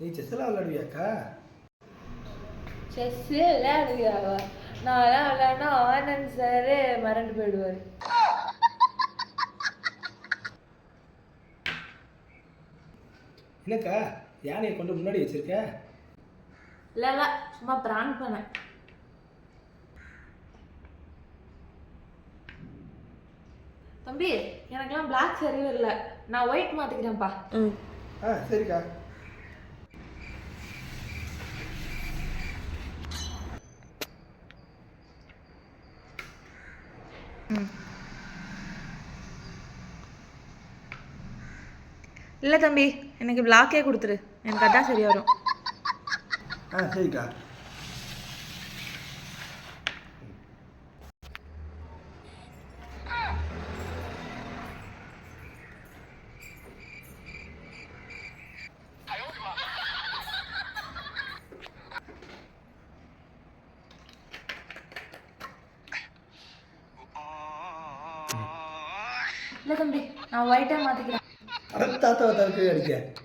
நீ செஸ்ஸெல்லாம் விளையாடுவியாக்கா? செஸ்ஸு விளையாடுவியாவா? நான் விளையாடினா ஆனந்த் சார் மறந்து போயிடுவார். என்னக்கா யானையை கொண்டு முன்னாடி வச்சிருக்க? இல்லை சும்மா பிராங்க் பண்ணேன். தம்பி எனக்கெல்லாம் பிளாக் சரிவே இல்லை, நான் ஒயிட் மாற்றிக்கிறேன்ப்பா. சரிக்கா. இல்லை தம்பி எனக்கு பிளாக்கே கொடுத்துரு, எனக்கு அதான் சரியா வரும். சரிக்கா. இல்லை தம்பி நான் ஒயிட்டாக மாற்றிக்கிறேன். தாத்தாவை தடுக்க அடிக்க